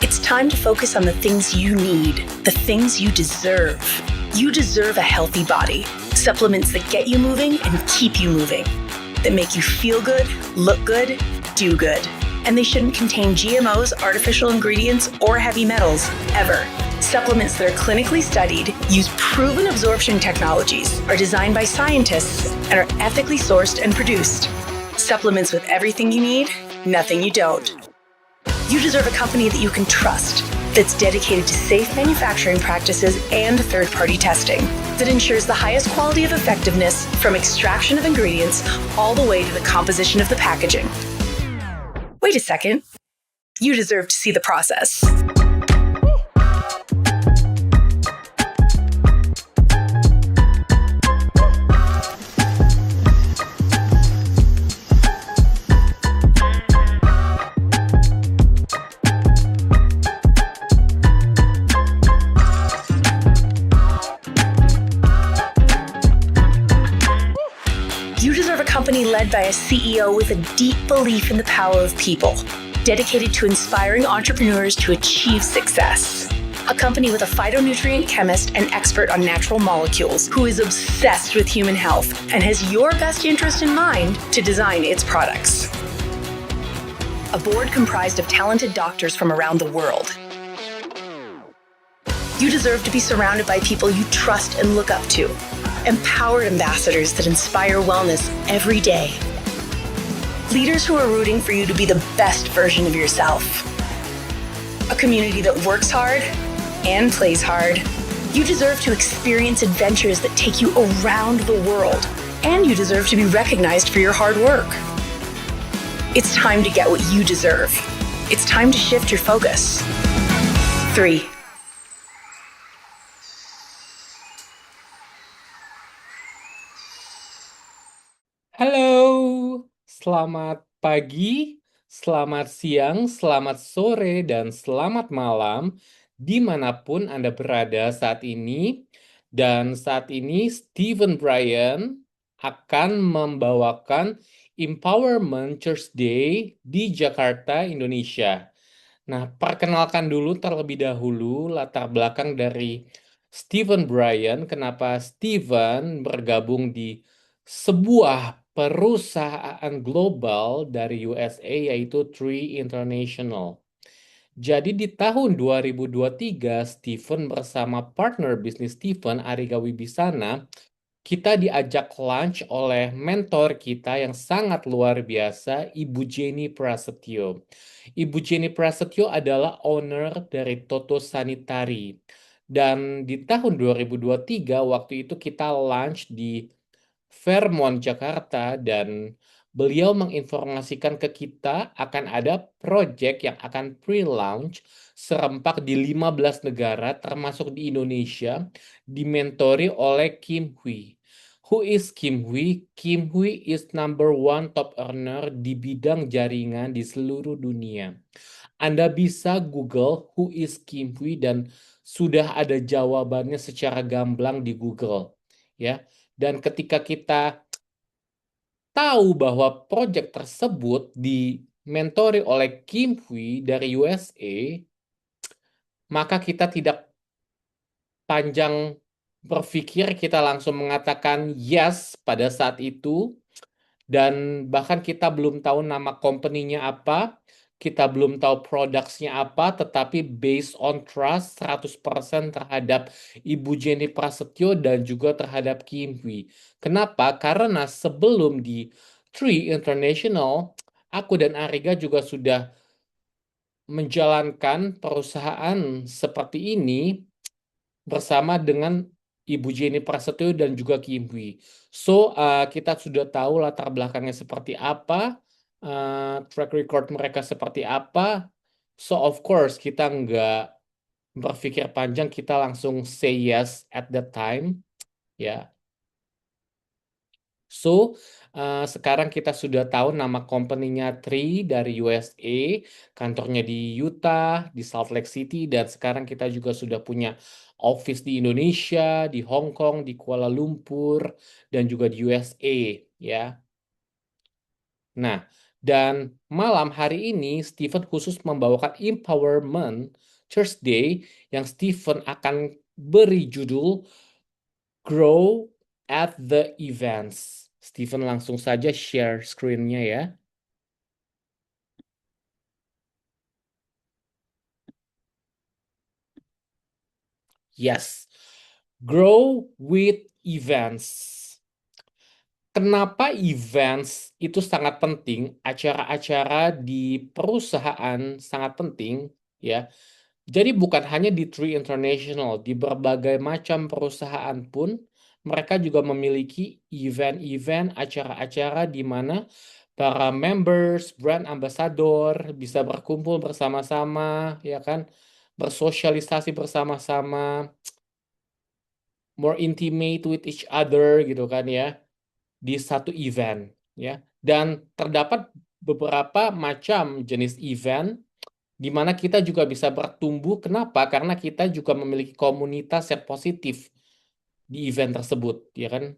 It's time to focus on the things you need, the things you deserve. You deserve a healthy body. Supplements that get you moving and keep you moving. That make you feel good, look good, do good. And they shouldn't contain GMOs, artificial ingredients, or heavy metals, ever. Supplements that are clinically studied, use proven absorption technologies, are designed by scientists, and are ethically sourced and produced. Supplements with everything you need, nothing you don't. You deserve a company that you can trust, that's dedicated to safe manufacturing practices and third-party testing, that ensures the highest quality of effectiveness from extraction of ingredients all the way to the composition of the packaging. Wait a second. You deserve to see the process. You deserve a company led by a CEO with a deep belief in the power of people, dedicated to inspiring entrepreneurs to achieve success. A company with a phytonutrient chemist and expert on natural molecules who is obsessed with human health and has your best interest in mind to design its products. A board comprised of talented doctors from around the world. You deserve to be surrounded by people you trust and look up to. Empowered ambassadors that inspire wellness every day. Leaders who are rooting for you to be the best version of yourself. A community that works hard and plays hard. You deserve to experience adventures that take you around the world, and you deserve to be recognized for your hard work. It's time to get what you deserve. It's time to shift your focus. 3. Halo, selamat pagi, selamat siang, selamat sore, dan selamat malam dimanapun Anda berada saat ini. Dan saat ini Stephen Bryan akan membawakan Empowerment Thursday di Jakarta, Indonesia. Nah, perkenalkan dulu terlebih dahulu latar belakang dari Stephen Bryan, kenapa Stephen bergabung di sebuah perusahaan global dari USA yaitu Tree International. Jadi di tahun 2023, Stephen bersama partner bisnis Stephen, Ariga Wibisana, kita diajak lunch oleh mentor kita yang sangat luar biasa, Ibu Jenny Prasetyo. Ibu Jenny Prasetyo adalah owner dari Toto Sanitary. Dan di tahun 2023, waktu itu kita lunch di Fairmont, Jakarta, dan beliau menginformasikan ke kita akan ada project yang akan pre-launch serempak di 15 negara, termasuk di Indonesia, dimentori oleh Kim Hui. Who is Kim Hui? Kim Hui is number one top earner di bidang jaringan di seluruh dunia. Anda bisa Google who is Kim Hui dan sudah ada jawabannya secara gamblang di Google, ya. Dan ketika kita tahu bahwa proyek tersebut dimentori oleh Kim Hui dari USA, maka kita tidak panjang berpikir, kita langsung mengatakan yes pada saat itu. Dan bahkan kita belum tahu nama company-nya apa, kita belum tahu products-nya apa, tetapi based on trust 100% terhadap Ibu Jenny Prasetyo dan juga terhadap Kim Hui. Kenapa? Karena sebelum di Tree International, aku dan Ariga juga sudah menjalankan perusahaan seperti ini bersama dengan Ibu Jenny Prasetyo dan juga Kim Hui. So, kita sudah tahu latar belakangnya seperti apa, track record mereka seperti apa. So, of course, kita nggak berpikir panjang, kita langsung say yes at that time. Ya. So, sekarang kita sudah tahu nama company-nya Tree dari USA, kantornya di Utah, di Salt Lake City, dan sekarang kita juga sudah punya office di Indonesia, di Hong Kong, di Kuala Lumpur, dan juga di USA, ya. Nah, Dan malam hari ini Stephen khusus membawakan Empowerment Thursday yang Stephen akan beri judul Grow at the Events. Stephen langsung saja share screen-nya ya. Yes, grow with events. Kenapa events itu sangat penting? Acara-acara di perusahaan sangat penting, ya. Jadi bukan hanya di Tree International, di berbagai macam perusahaan pun mereka juga memiliki event-event, acara-acara di mana para members, brand ambassador bisa berkumpul bersama-sama, ya kan, bersosialisasi bersama-sama, more intimate with each other gitu kan ya, di satu event ya. Dan terdapat beberapa macam jenis event di mana kita juga bisa bertumbuh. Kenapa? Karena kita juga memiliki komunitas yang positif di event tersebut, ya kan?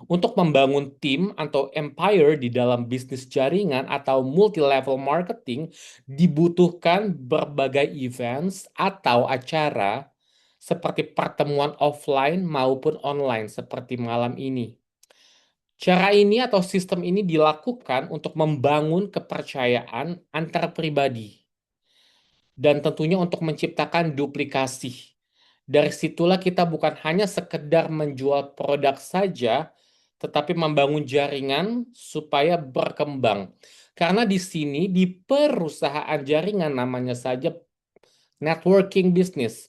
Untuk membangun tim atau empire di dalam bisnis jaringan atau multi-level marketing, dibutuhkan berbagai events atau acara seperti pertemuan offline maupun online seperti malam ini. Cara ini atau sistem ini dilakukan untuk membangun kepercayaan antar pribadi dan tentunya untuk menciptakan duplikasi. Dari situlah kita bukan hanya sekedar menjual produk saja, tetapi membangun jaringan supaya berkembang. Karena di sini, di perusahaan jaringan namanya saja networking business,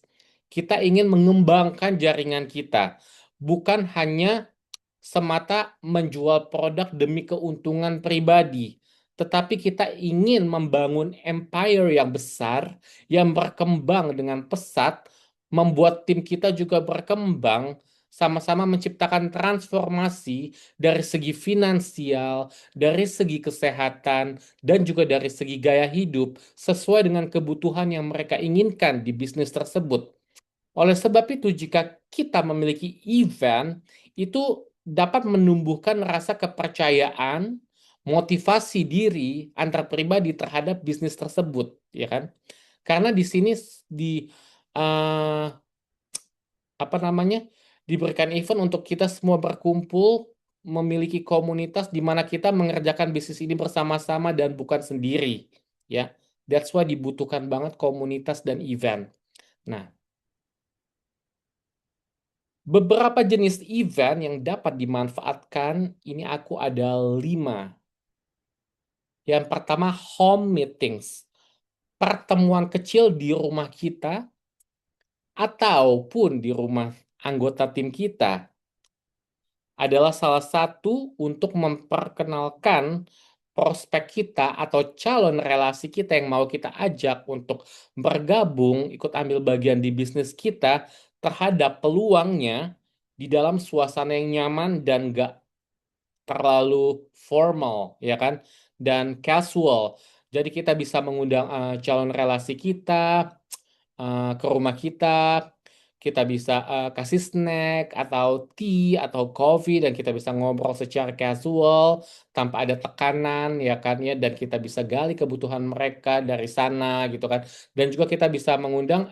kita ingin mengembangkan jaringan kita. Bukan hanya semata menjual produk demi keuntungan pribadi, tetapi kita ingin membangun empire yang besar, yang berkembang dengan pesat, membuat tim kita juga berkembang, sama-sama menciptakan transformasi dari segi finansial, dari segi kesehatan, dan juga dari segi gaya hidup, sesuai dengan kebutuhan yang mereka inginkan di bisnis tersebut. Oleh sebab itu, jika kita memiliki event, itu dapat menumbuhkan rasa kepercayaan, motivasi diri antar pribadi terhadap bisnis tersebut, ya kan? Karena di sini di eh, apa namanya diberikan event untuk kita semua berkumpul, memiliki komunitas di mana kita mengerjakan bisnis ini bersama-sama dan bukan sendiri, ya. That's why dibutuhkan banget komunitas dan event. Nah, beberapa jenis event yang dapat dimanfaatkan, ini aku ada 5. Yang pertama, home meetings. Pertemuan kecil di rumah kita ataupun di rumah anggota tim kita adalah salah satu untuk memperkenalkan prospek kita atau calon relasi kita yang mau kita ajak untuk bergabung, ikut ambil bagian di bisnis kita terhadap peluangnya di dalam suasana yang nyaman dan gak terlalu formal, ya kan? Dan casual. Jadi kita bisa mengundang calon relasi kita ke rumah kita. Kita bisa kasih snack atau tea atau coffee dan kita bisa ngobrol secara casual tanpa ada tekanan ya kan ya, dan kita bisa gali kebutuhan mereka dari sana gitu kan. Dan juga kita bisa mengundang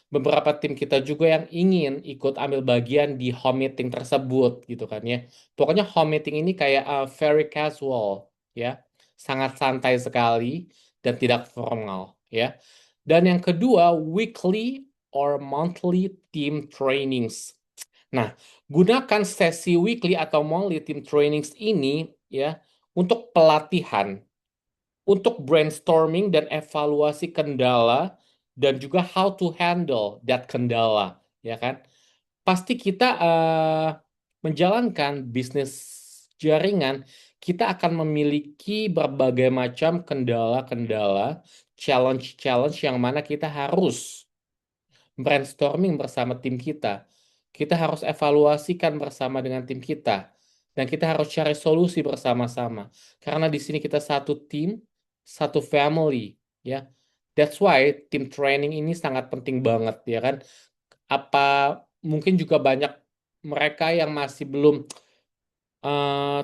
beberapa tim kita juga yang ingin ikut ambil bagian di home meeting tersebut gitu kan ya. Pokoknya home meeting ini kayak very casual ya, sangat santai sekali dan tidak formal ya. Dan yang kedua, weekly or monthly team trainings. Nah, gunakan sesi weekly atau monthly team trainings ini ya untuk pelatihan, untuk brainstorming dan evaluasi kendala dan juga how to handle that kendala, ya kan? Pasti kita menjalankan bisnis jaringan, kita akan memiliki berbagai macam kendala-kendala, challenge-challenge yang mana kita harus brainstorming bersama tim kita. Kita harus evaluasikan bersama dengan tim kita. Dan kita harus cari solusi bersama-sama. Karena di sini kita satu tim, satu family, ya. That's why tim training ini sangat penting banget, ya kan? Apa mungkin juga banyak mereka yang masih belum eh,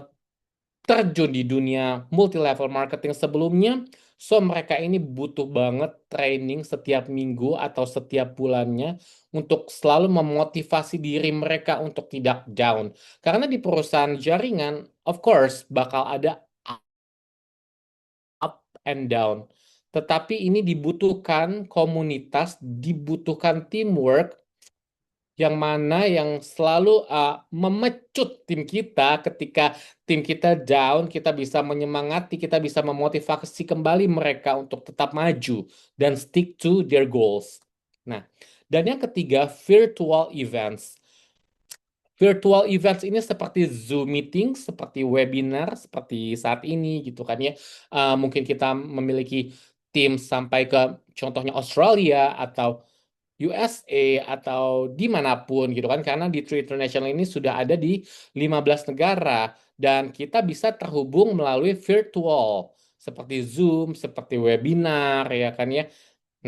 terjun di dunia multi level marketing sebelumnya. So mereka ini butuh banget training setiap minggu atau setiap bulannya untuk selalu memotivasi diri mereka untuk tidak down. Karena di perusahaan jaringan, of course, bakal ada up and down. Tetapi ini dibutuhkan komunitas, dibutuhkan teamwork yang mana yang selalu memecut tim kita ketika tim kita down, kita bisa menyemangati, kita bisa memotivasi kembali mereka untuk tetap maju dan stick to their goals. Nah, dan yang ketiga, virtual events. Virtual events ini seperti Zoom meeting, seperti webinar, seperti saat ini gitu kan ya. Mungkin kita memiliki tim sampai ke contohnya Australia atau USA atau dimanapun gitu kan. Karena di True International ini sudah ada di 15 negara. Dan kita bisa terhubung melalui virtual. Seperti Zoom, seperti webinar ya kan ya.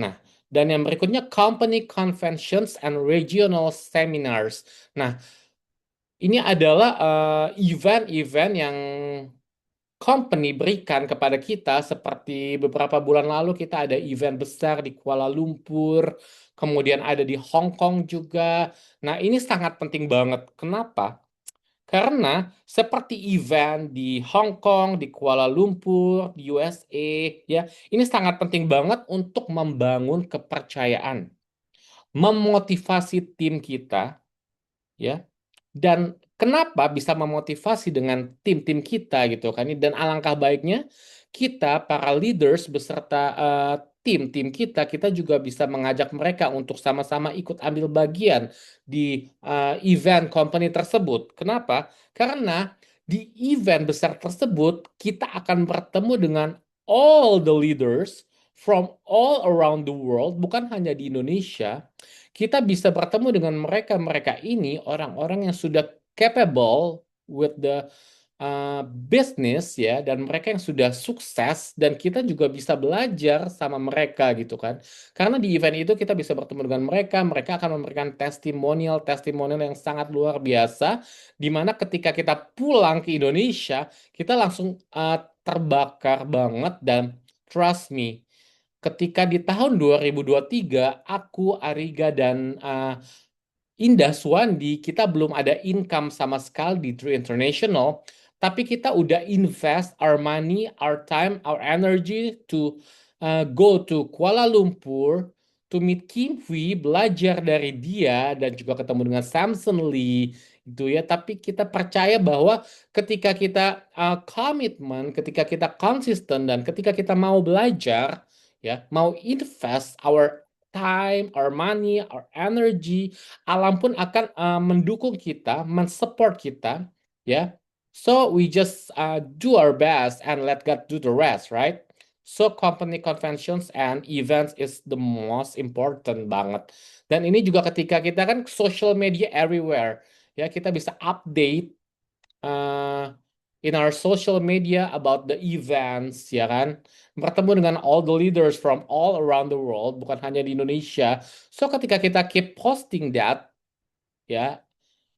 Nah, dan yang berikutnya company conventions and regional seminars. Nah, ini adalah event-event yang company berikan kepada kita seperti beberapa bulan lalu kita ada event besar di Kuala Lumpur, kemudian ada di Hong Kong juga. Nah, ini sangat penting banget. Kenapa? Karena seperti event di Hong Kong, di Kuala Lumpur, di USA, ya, ini sangat penting banget untuk membangun kepercayaan, memotivasi tim kita, ya. Dan kenapa bisa memotivasi dengan tim-tim kita gitu kan? Dan alangkah baiknya kita para leaders beserta tim-tim kita, kita juga bisa mengajak mereka untuk sama-sama ikut ambil bagian di event company tersebut. Kenapa? Karena di event besar tersebut kita akan bertemu dengan all the leaders from all around the world, bukan hanya di Indonesia. Kita bisa bertemu dengan mereka-mereka ini, orang-orang yang sudah capable with the business ya, dan mereka yang sudah sukses, dan kita juga bisa belajar sama mereka gitu kan. Karena di event itu kita bisa bertemu dengan mereka, mereka akan memberikan testimonial yang sangat luar biasa, di mana ketika kita pulang ke Indonesia, kita langsung terbakar banget dan trust me, ketika di tahun 2023, aku, Ariga, dan Indah Suwandi, kita belum ada income sama sekali di True International, tapi kita udah invest our money, our time, our energy to go to Kuala Lumpur, to meet Kim Hui, belajar dari dia, dan juga ketemu dengan Samson Lee, gitu ya. Tapi kita percaya bahwa ketika kita komitmen, ketika kita konsisten, dan ketika kita mau belajar, ya, mau invest our time, our money, our energy, alam pun akan mendukung kita, mensupport kita, ya. So we just do our best and let God do the rest, right? So company conventions and events is the most important banget. Dan ini juga ketika kita kan social media everywhere, ya kita bisa update uh, in our social media about the events, ya kan? Bertemu dengan all the leaders from all around the world, bukan hanya di Indonesia. So ketika kita keep posting that, ya,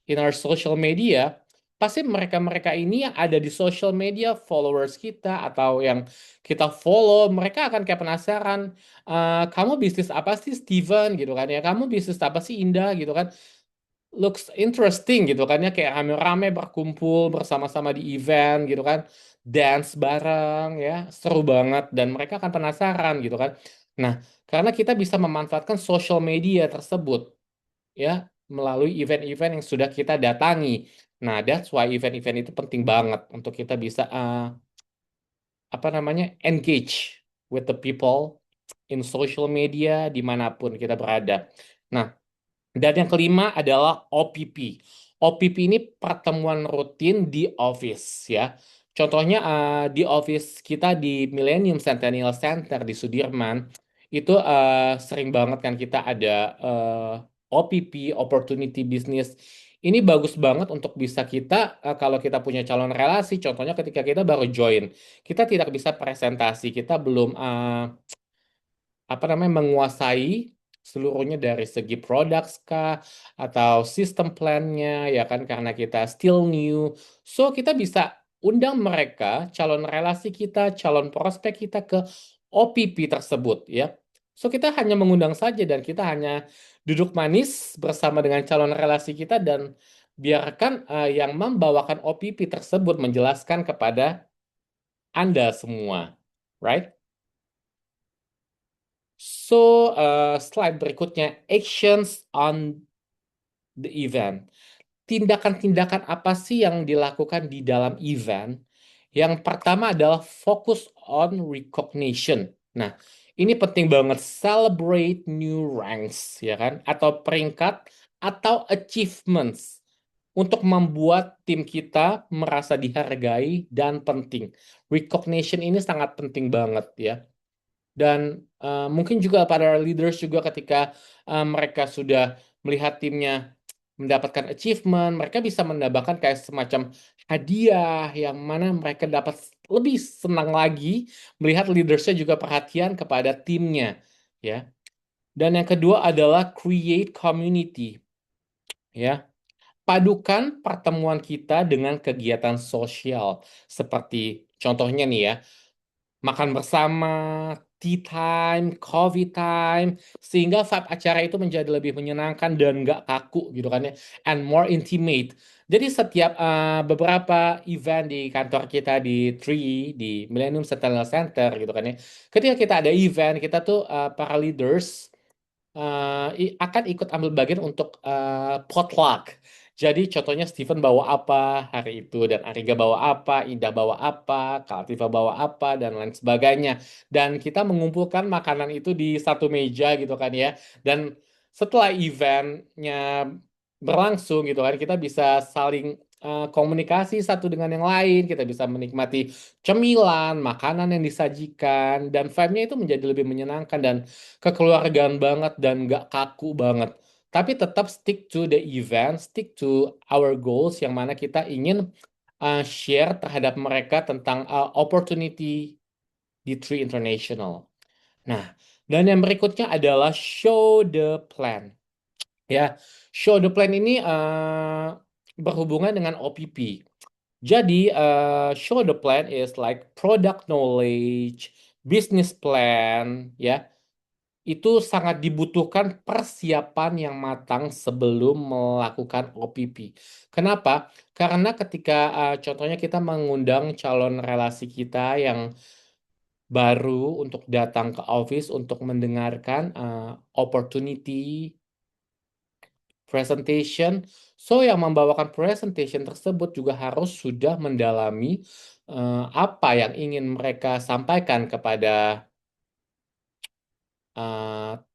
in our social media, pasti mereka-mereka ini yang ada di social media, followers kita atau yang kita follow, mereka akan kayak penasaran, kamu bisnis apa sih Steven gitu kan ya, kamu bisnis apa sih Indah gitu kan, looks interesting gitu kan ya, kayak rame-rame berkumpul bersama-sama di event gitu kan, dance bareng ya, seru banget dan mereka akan penasaran gitu kan. Nah, karena kita bisa memanfaatkan social media tersebut ya melalui event-event yang sudah kita datangi. Nah, that's why event-event itu penting banget untuk kita bisa apa namanya engage with the people in social media dimanapun kita berada. Nah, dan yang kelima adalah OPP. OPP ini pertemuan rutin di office ya. Contohnya di office kita di Millennium Centennial Center di Sudirman itu sering banget kan kita ada OPP, Opportunity Business. Ini bagus banget untuk bisa kita kalau kita punya calon relasi. Contohnya ketika kita baru join, kita tidak bisa presentasi, kita belum apa namanya menguasai seluruhnya dari segi produk kah atau sistem plannya ya kan karena kita still new. So kita bisa undang mereka, calon relasi kita, calon prospek kita ke OPP tersebut ya. So kita hanya mengundang saja dan kita hanya duduk manis bersama dengan calon relasi kita dan biarkan yang membawakan OPP tersebut menjelaskan kepada Anda semua, right? So, slide berikutnya, actions on the event. Tindakan-tindakan apa sih yang dilakukan di dalam event? Yang pertama adalah focus on recognition. Nah, ini penting banget. Celebrate new ranks, ya kan? Atau peringkat atau achievements untuk membuat tim kita merasa dihargai dan penting. Recognition ini sangat penting banget ya. Dan mungkin juga para leaders juga ketika mereka sudah melihat timnya mendapatkan achievement, mereka bisa mendapatkan kayak semacam hadiah yang mana mereka dapat lebih senang lagi melihat leadersnya juga perhatian kepada timnya, ya. Dan yang kedua adalah create community, ya. Padukan pertemuan kita dengan kegiatan sosial seperti contohnya nih ya, makan bersama, tea time, coffee time, sehingga vibe acara itu menjadi lebih menyenangkan dan nggak kaku gitu kan ya, and more intimate. Jadi setiap beberapa event di kantor kita di Tree, di Millennium Centennial Center gitu kan ya, ketika kita ada event, kita tuh para leaders akan ikut ambil bagian untuk potluck. Jadi contohnya Steven bawa apa hari itu, dan Ariga bawa apa, Indah bawa apa, Kaltiva bawa apa, dan lain sebagainya. Dan kita mengumpulkan makanan itu di satu meja gitu kan ya. Dan setelah eventnya berlangsung gitu kan, kita bisa saling komunikasi satu dengan yang lain, kita bisa menikmati cemilan, makanan yang disajikan, dan vibe-nya itu menjadi lebih menyenangkan dan kekeluargaan banget dan nggak kaku banget. Tapi tetap stick to the event, stick to our goals yang mana kita ingin share terhadap mereka tentang opportunity di Tree International. Nah, dan yang berikutnya adalah show the plan. Ya, show the plan ini berhubungan dengan OPP. Jadi, show the plan is like product knowledge, business plan, ya. Itu sangat dibutuhkan persiapan yang matang sebelum melakukan OPP. Kenapa? Karena ketika contohnya kita mengundang calon relasi kita yang baru untuk datang ke office untuk mendengarkan opportunity presentation. So yang membawakan presentation tersebut juga harus sudah mendalami apa yang ingin mereka sampaikan kepada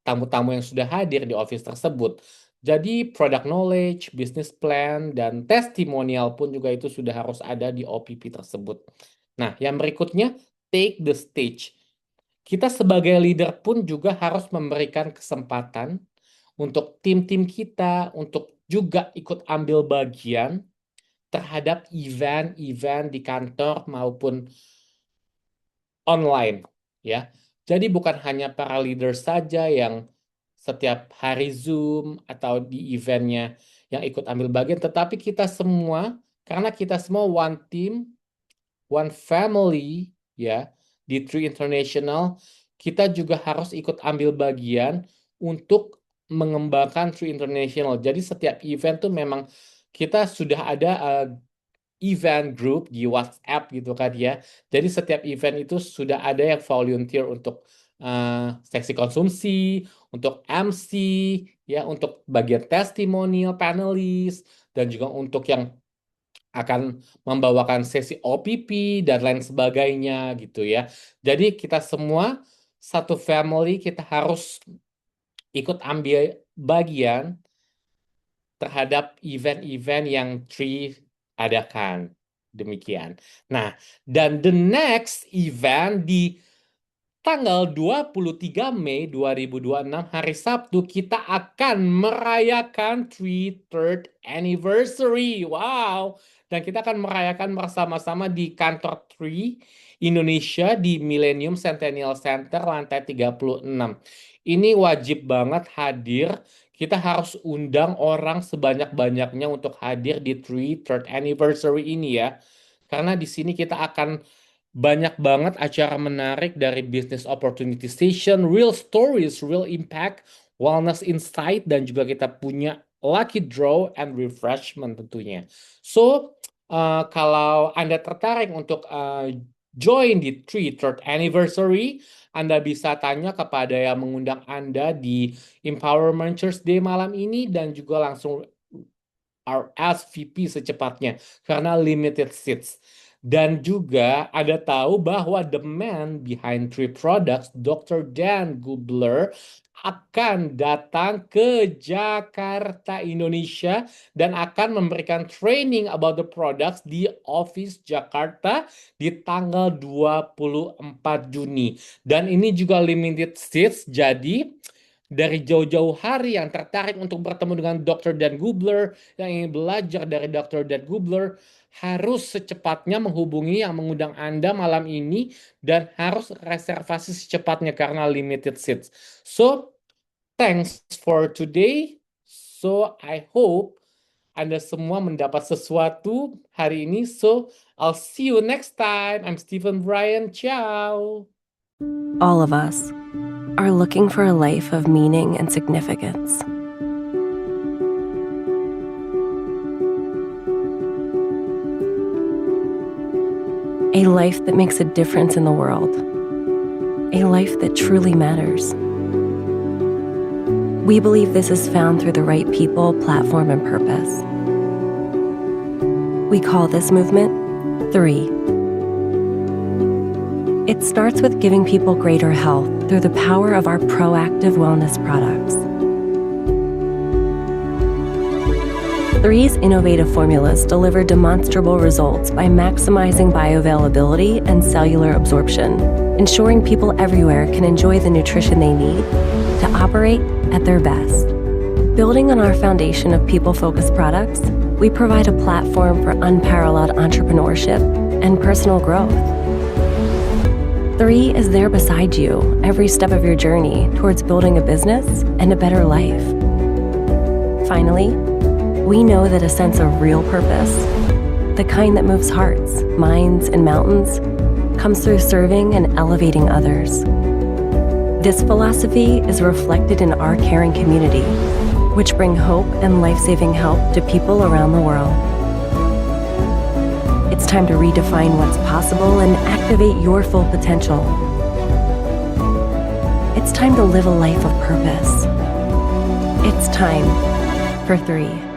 tamu-tamu yang sudah hadir di office tersebut. Jadi product knowledge, business plan, dan testimonial pun juga itu sudah harus ada di OPP tersebut. Nah, yang berikutnya, take the stage. Kita sebagai leader pun juga harus memberikan kesempatan untuk tim-tim kita untuk juga ikut ambil bagian terhadap event-event di kantor maupun online, ya. Jadi bukan hanya para leader saja yang setiap hari Zoom atau di eventnya yang ikut ambil bagian, tetapi kita semua, karena kita semua one team, one family, ya, di Tree International, kita juga harus ikut ambil bagian untuk mengembangkan Tree International. Jadi setiap event tuh memang kita sudah ada event group di WhatsApp gitu kan ya. Jadi setiap event itu sudah ada yang volunteer untuk seksi konsumsi, untuk MC, ya, untuk bagian testimonial, panelis, dan juga untuk yang akan membawakan sesi OPP dan lain sebagainya gitu ya. Jadi kita semua satu family kita harus ikut ambil bagian terhadap event-event yang Tree adakan. Demikian. Nah, dan the next event di tanggal 23 Mei 2026 hari Sabtu kita akan merayakan Third Anniversary. Wow. Dan kita akan merayakan bersama-sama di kantor Tree Indonesia di Millennium Centennial Center lantai 36. Ini wajib banget hadir. Kita harus undang orang sebanyak-banyaknya untuk hadir di Third Anniversary ini ya. karena di sini kita akan banyak banget acara menarik dari Business Opportunity Station, Real Stories, Real Impact, Wellness Insight, dan juga kita punya Lucky Draw and Refreshment tentunya. So, kalau Anda tertarik untuk join di 3rd Anniversary, Anda bisa tanya kepada yang mengundang Anda di Empowerment Church Day malam ini dan juga langsung RSVP secepatnya karena limited seats. Dan juga Anda tahu bahwa the man behind 3 products, Dr. Dan Gubler, akan datang ke Jakarta, Indonesia dan akan memberikan training about the products di Office Jakarta di tanggal 24 Juni. Dan ini juga limited seats, jadi dari jauh-jauh hari yang tertarik untuk bertemu dengan Dr. Dan Gubler, yang ingin belajar dari Dr. Dan Gubler, harus secepatnya menghubungi yang mengundang Anda malam ini dan harus reservasi secepatnya karena limited seats. So, thanks for today. So, I hope Anda semua mendapat sesuatu hari ini. So, I'll see you next time. I'm Stephen Bryan. Ciao. All of us are looking for a life of meaning and significance. A life that makes a difference in the world. A life that truly matters. We believe this is found through the right people, platform, and purpose. We call this movement 3. It starts with giving people greater health through the power of our proactive wellness products. 3's innovative formulas deliver demonstrable results by maximizing bioavailability and cellular absorption, ensuring people everywhere can enjoy the nutrition they need to operate at their best. Building on our foundation of people-focused products, we provide a platform for unparalleled entrepreneurship and personal growth. 3 is there beside you every step of your journey towards building a business and a better life. Finally, we know that a sense of real purpose, the kind that moves hearts, minds, and mountains, comes through serving and elevating others. This philosophy is reflected in our caring community, which bring hope and life-saving help to people around the world. It's time to redefine what's possible and activate your full potential. It's time to live a life of purpose. It's time for 3.